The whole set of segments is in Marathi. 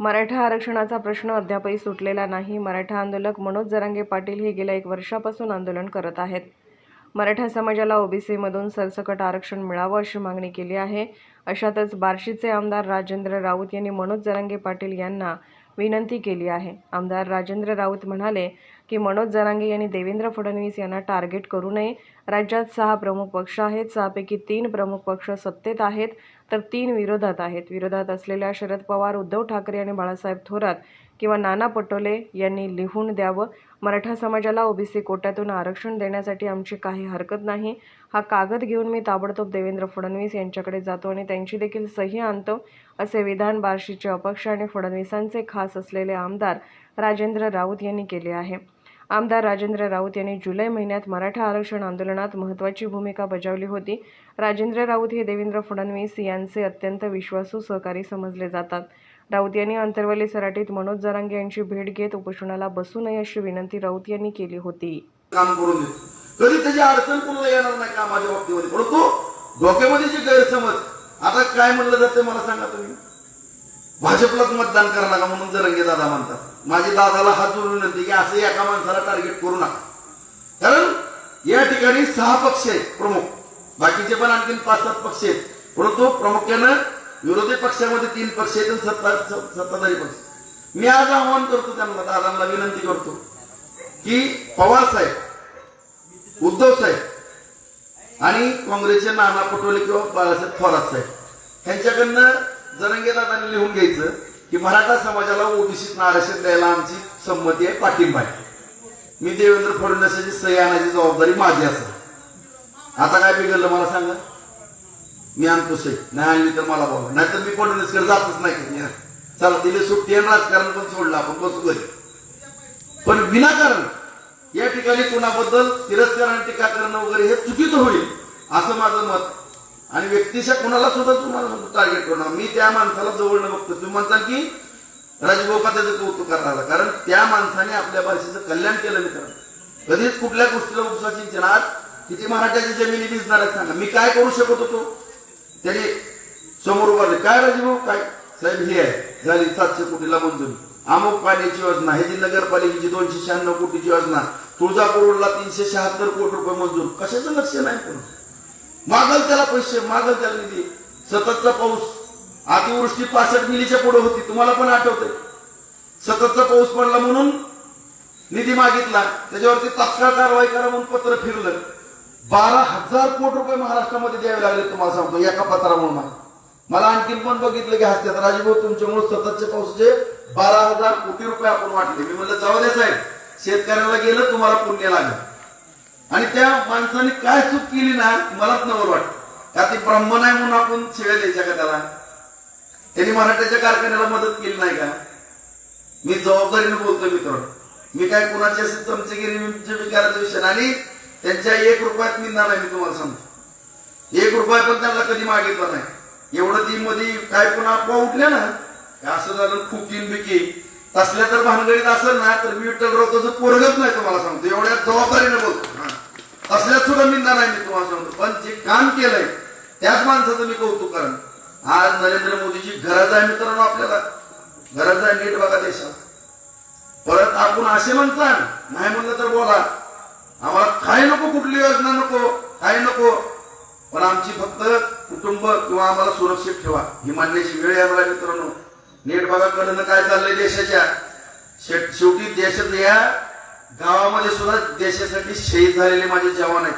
मराठा आरक्षणाचा प्रश्न अद्यापही सुटलेला नाही. मराठा आंदोलक मनोज जरांगे पाटील हे गेल्या 1 वर्षापासून आंदोलन करत आहेत. मराठा समाजाला ओबीसीमधून सरसकट आरक्षण मिळावं अशी मागणी केली आहे. अशातच बार्शीचे आमदार राजेंद्र राऊत यांनी मनोज जरांगे पाटील यांना विनंती केली आहे. आमदार राजेंद्र राऊत म्हणाले की मनोज जरांगे यांनी देवेंद्र फडणवीस यांना टार्गेट करू नये. राज्यात 6 प्रमुख पक्ष आहेत. 6 पैकी 3 प्रमुख पक्ष सत्तेत आहेत तर 3 विरोधात आहेत. विरोधात असलेल्या शरद पवार, उद्धव ठाकरे आणि बाळासाहेब थोरात किंवा नाना पटोले यांनी लिहून द्यावं. मराठा समाजाला ओबीसी कोट्यातून आरक्षण देण्यासाठी आमची काही हरकत नाही. हा कागद घेऊन मी ताबडतोब देवेंद्र फडणवीस यांच्याकडे जातो आणि त्यांची देखील सही आणतो, असे विधान बार्शीचे अपक्ष आणि फडणवीसांचे खास असलेले आमदार राजेंद्र राऊत यांनी केले आहे. आमदार राजेंद्र राऊत यांनी जुलै महिन्यात मराठा आरक्षण आंदोलनात महत्त्वाची भूमिका बजावली होती. राजेंद्र राऊत हे देवेंद्र फडणवीस यांचे अत्यंत विश्वासू सहकारी समजले जातात. राऊत यांनी अंतरवली सराटीत मनोज जरांगे यांची भेट घेत उपोषणाला बसू नये अशी विनंती राऊत यांनी केली होती. काम करून कधी त्याची अडचण कोणाला येणार नाही कामाच्या बाबतीमध्ये, परंतु डोक्यामध्ये जे गैरसमज आता काय म्हणलं जातं मला सांगा तुम्ही. भाजपलाच मतदान करा नका म्हणून जरांगे दादा म्हणतात. माझी दादाला हात जोडून विनंती की असं एका माणसाला टार्गेट करू नका, कारण या ठिकाणी 6 पक्ष आहेत प्रमुख, बाकीचे पण आणखी 5-7 पक्ष आहेत, परंतु प्रामुख्यानं विरोधी पक्षामध्ये 3 पक्ष आहेत आणि सत्ताधारी पक्ष. मी आज आवाहन करतो त्यांना, दादांना विनंती करतो की पवार साहेब, उद्धव साहेब आणि काँग्रेसचे नाना पटोले किंवा बाळासाहेब थोरात साहेब यांच्याकडनं जरांगे दादांनी लिहून घ्यायचं की मराठा समाजाला ओबीसीत आरक्षण द्यायला आमची संमती आहे, पाठिंबा आहे. मी देवेंद्र फडणवीसांची सही आणायची जबाबदारी माझी असेल. आता काय बिघडलं मला सांगा, मी आणतो सही, नाही आणली तर मला बोला, नाहीतर मी फडणवीसकडे जातच नाही. चला दिले सुट्टी आणि राजकारण पण सोडलं, आपण बसू घरी. पण विनाकारण या ठिकाणी कुणाबद्दल तिरस्कार आणि टीका करणं वगैरे हे चुकीचं होईल असं माझं मत. आणि व्यक्तिशः कुणाला सुद्धा तुम्हाला टार्गेट करणार, मी त्या माणसाला जवळनं बघतो. तुम्ही म्हणताल की राजभाऊ का त्याचं कौतुक करणार, कारण त्या माणसाने आपल्या भाषेचं कल्याण केलं मित्रांनो. कधीच कुठल्या गोष्टीला उपसाची इच्छा. आज किती मराठ्याची जमिनी दिसणार आहेत सांगा. मी काय करू शकत होतो, त्याने समोर उभारले, काय राजभाऊ काय साहेब हे आहे, झाली 700 कोटीला मंजुरी, अमुक पाण्याची योजना, ह्याची नगरपालिकेची 296 कोटीची योजना, तुळजापूरला 376 कोटी रुपये मंजूर. कशाचं लक्ष नाही करू, मागल त्याला पैसे, मागल त्याला निधी. सततचा पाऊस, अतिवृष्टी 65 मिलीच्या पुढे होती, तुम्हाला पण आठवतंय. सततचा पाऊस पडला म्हणून निधी मागितला, त्याच्यावरती तात्काळ कारवाई करा म्हणून पत्र फिरलं. 12,000 कोटी रुपये महाराष्ट्रामध्ये द्यावे लागले तुम्हाला सांगतो एका पत्रामुळे. मला आणखीन पण बघितलं की हसत्यात, राजभाऊ तुमच्यामुळे सततच्या पावसाचे 12,000 कोटी रुपये आपण वाटले. मी म्हणलं जाऊ दे साहेब, शेतकऱ्याला गेलं तुम्हाला पुण्य लागलं. आणि त्या माणसाने काय चूक केली ना मलाच नवल वाटत, का ती ब्राह्मण आहे म्हणून आपण शिव्या द्यायच्या का त्याला. त्यांनी मराठ्याच्या कारखान्याला मदत केली नाही का. मी जबाबदारीने बोलतोय मित्रांनो, मी काय कुणाची असेल चमचेगिरी विचारायचा विषय. आणि त्यांच्या 1 रुपयात मिळणार नाही, मी तुम्हाला सांगतो. 1 रुपया पण त्यांना कधी मागितला नाही. एवढं ती मध्ये काय पण अफवा उठल्या ना, असं झालं खूप बिकी तसल्या तर भानगडीत असेल ना, तर मी विठ्ठलराव तसं पोरगच नाही तुम्हाला सांगतो. एवढ्या जबाबदारीने बोलतो, तसल्यात सुद्धा निंदा नाही मी तुम्हाला सांगतो. पण जे काम केलंय त्याच माणसाचं मी कौतुक करेन. आज नरेंद्र मोदीची गरज आहे मित्रांनो, आपल्याला गरज आहे. नीट बघा देशात. परत आपण असे म्हणसान नाही म्हणलं तर बोला, आम्हाला काही नको, कुठली योजना नको, काही नको, पण आमची फक्त कुटुंब किंवा आम्हाला सुरक्षित ठेवा ही मानण्याची वेळ यायला मित्रांनो. नीट बघा कडनं काय चाललंय देशाच्या. शेवटी देशात या गावामध्ये सुद्धा देशासाठी शहीद झालेले माझे जवान आहेत.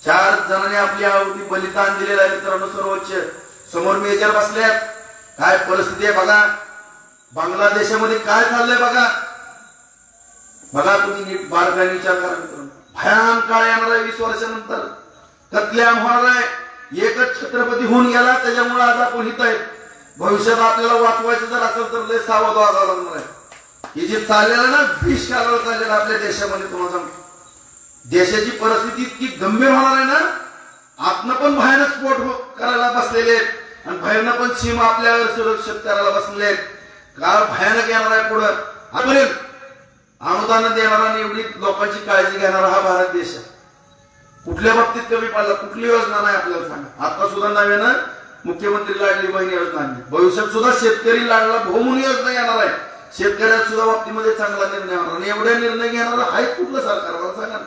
4 जणांनी आपली आहुती बलिदान दिलेलं आहे मित्रांनो. सर्वोच्च समोर मेजर बसल्यात. काय परिस्थिती आहे बघा, बांगलादेशामध्ये काय चाललंय बघा. बघा तुम्ही नीट बारकाईने विचार करा मित्रांनो. भयान काळ येणार आहे 20 वर्षानंतर. कत्लेआम होणार आहे. एकच छत्रपती होऊन गेला, त्याच्यामुळे आज आपण हित आहेत. भविष्यात आपल्याला वाचवायचं जर असेल तर लय सावध वागावं लागणार आहे. हे जे चाललेलं ना विष कालवलं चाललेलं आपल्या देशामध्ये, तुम्हाला सांगतो देशाची परिस्थिती इतकी गंभीर होणार आहे ना, आपण पण भयानक स्फोट करायला बसलेले आहेत आणि भयानक पण सीमा आपल्यावर सुरक्षित करायला बसलेले आहेत. काळ भयानक येणार आहे पुढं. आतापर्यंत अनुदान देणारा, एवढी लोकांची काळजी घेणारा हा भारत देश आहे. कुठल्या बाबतीत कमी पडला, कुठली योजना नाही आपल्याला सांगा. आता सुद्धा नव्यानं मुख्यमंत्री लाडली बहीण योजना आणली. भविष्यात सुद्धा शेतकरी लाडला भाऊ म्हणून योजना येणार आहे. शेतकऱ्या सुद्धा बाबतीमध्ये चांगला निर्णय होणार आणि एवढ्या निर्णय घेणार आहे कुठलं सरकार मला सांगा.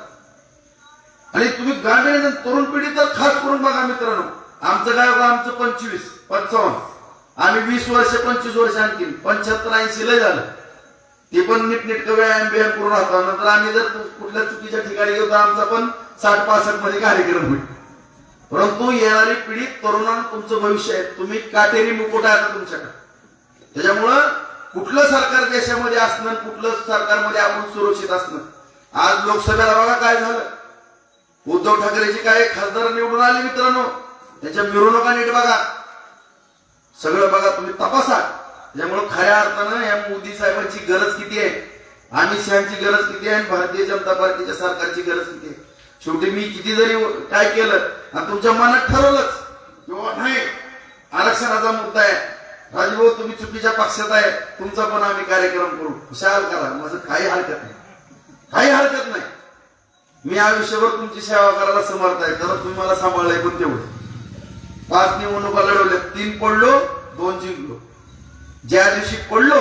आणि तुम्ही गांभीर्याने तरुण पिढी तर खास करून बघा मित्रांनो, आमचं काय बघा, आमचं 25-55, आम्ही 20 वर्ष 25 वर्ष आणखी 75-80 लय झालं. ते पण नीटनेटकं व्यायाम करून राहतो. नंतर आम्ही जर कुठल्या चुकीच्या ठिकाणी गेलो तर आमचा पण 60-65 मध्ये कार्यक्रम होईल. परंतु येणारी पिढी तरुणांना तुमचं भविष्य आहे. तुम्ही काटेरी मुकुट आहे आता तुमच्याकडे. त्याच्यामुळं कुठलं सरकार देशामध्ये असणं, कुठलं सरकारमध्ये आपण सुरक्षित असणं. आज लोकसभेला बघा काय झालं, उद्धव ठाकरेची काय खासदार निवडून आले मित्रांनो, त्याच्या मिरवणुका नीट बघा, सगळं बघा, तुम्ही तपासा. त्यामुळे खऱ्या अर्थानं या मोदी साहेबांची गरज किती आहे, अमित शहाची गरज किती आहे, भारतीय जनता पार्टीच्या सरकारची गरज किती आहे. शेवटी मी किती जरी काय केलं आणि तुमच्या मनात ठरवलंच किंवा नाही आरक्षणाचा मुद्दा आहे, राजभाऊ तुम्ही चुकीच्या पक्षात आहे, तुमचा पण आम्ही कार्यक्रम करू, खुशाल करा, माझं काही हरकत नाही, काही हरकत नाही. मी आयुष्यभर तुमची सेवा करायला समर्थ आहे. तर तुम्ही मला सांभाळलंय पण तेवढं. 5 निवडणुका लढवल्या, 3 पडलो, 2 जिंकलो. ज्या दिवशी पडलो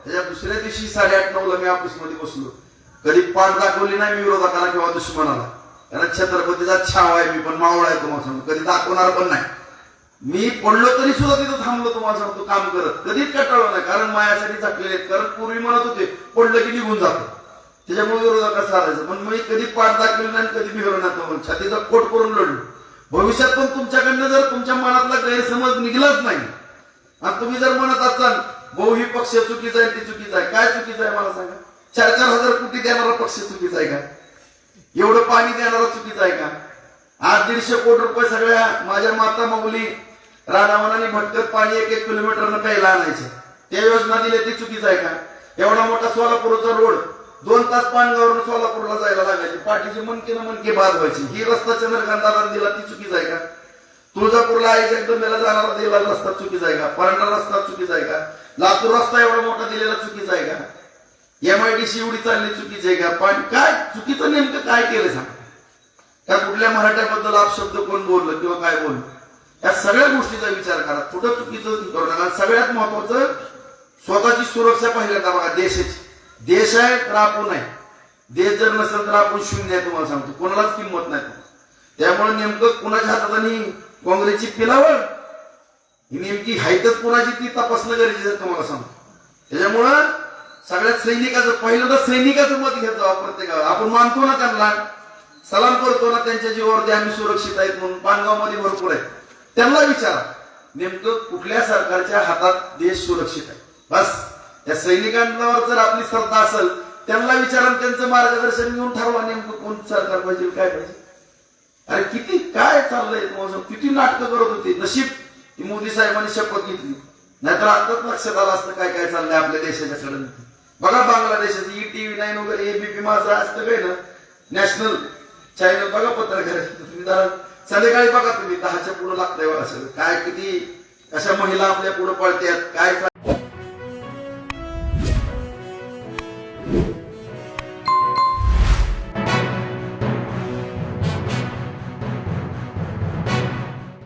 त्याच्या दुसऱ्या दिवशी 8:30-9 मी ऑफिसमध्ये बसलो. कधी पाठ दाखवली नाही मी विरोधकाला किंवा दुश्मनाला, कारण छत्रपतीचा छाव आहे, मी पण मावळा आहे तुम्हाला सांगतो, कधी दाखवणार पण नाही. मी पडलो तरी सुद्धा तिथं थांबलो तुम्हाला सांगतो काम करत, कधीच कंटाळलो नाही, कारण मायासाठी झाकलेले आहेत. कारण पूर्वी म्हणत होते पडलं की निघून जातं, त्याच्यामुळे विरोधकाला साधायचं. पण मी कधी पाठ दाखवली नाही, कधी बिहर नाही, छातीचा कोट करून लढलो. भविष्यात पण तुमच्याकडनं जर तुमच्या मनातला गैरसमज निघलाच नाही आणि तुम्ही जर म्हणत असाल भाऊ ही पक्ष चुकीचा आहे, ती चुकीचा आहे, काय चुकीचं आहे मला सांगा. 4-4 हजार कोटी देणारा पक्ष चुकीचा आहे का? एवढं पाणी देणारा चुकीचा आहे का? 800-150 कोटी रुपये सगळ्या माझ्या माता माऊली रानावनाने भटकत पाणी 1-1 किलोमीटरनं प्यायला आणायचे, त्या योजना दिल्या ती चुकीचं आहे का? एवढा मोठा सोलापूरचा रोड 2 तास पानगावरून सोलापूरला जायला लागायची, पाठीची मनके बाद व्हायची, ही रस्ता चंद्रकांताला दिला ती चुकीचा आहे का? तुळजापूरला आई जगदंबेला जाणारा दिलेला रस्ता चुकीचा आहे का? परांडा रस्ता चुकीचा आहे का? लातूर रस्ता एवढा मोठा दिलेला चुकीचा आहे का? MIDC एवढी चालली चुकीची आहे का? पण काय चुकीचं नेमकं काय केलं सांग? त्या कुठल्या मराठ्याबद्दल अपशब्द कोण बोललं किंवा काय बोललं, या सगळ्या गोष्टीचा विचार करा. कुठं चुकीचं करू नका. सगळ्यात महत्वाचं स्वतःची सुरक्षा पहिल्यांदा बघा. देशाची, देश आहे तर आपण आहे, देश जर नसेल तर आपण शून्य आहे तुम्हाला सांगतो, कोणालाच किंमत नाही. त्यामुळे नेमकं कुणाच्या हातात आणि काँग्रेसची पिलावळ ही नेमकी हायतच कुणाची ती तपासणं गरजेचं आहे तुम्हाला सांगतो. त्याच्यामुळं सगळ्यात सैनिकाचं पहिल्यांदा सैनिकाचं मत घेत जावा प्रत्येकाला. आपण मानतो ना त्यांना, सलाम करतो ना त्यांच्या जीवावरती आम्ही सुरक्षित आहेत म्हणून, पानगाव मध्ये भरपूर आहे, त्यांना विचारा नेमकं कुठल्या सरकारच्या हातात देश सुरक्षित आहे. बस या सैनिकांवर जर आपली श्रद्धा असेल त्यांना विचारा, त्यांचं मार्गदर्शन घेऊन ठरवा नेमकं कोण सरकार पाहिजे काय पाहिजे. अरे किती काय चाललंय तुम्हाला, किती नाटकं करत होते. नशीब की मोदी साहेबांनी शपथ घेतली, नाहीतर आताच लक्षात आलं असतं काय काय चाललंय आपल्या देशाच्या कडे. बघा बांगलादेशाचं ETV9 वगैरे ABP माझं असतं काय ना, नॅशनल चॅनल बघा, पत्रकार तुम्ही जरा संध्याकाळी बघा, तुम्ही 10च्या पुढे लागतंय बघा सगळं काय, किती अशा महिला आपल्या पुढे पळतात काय.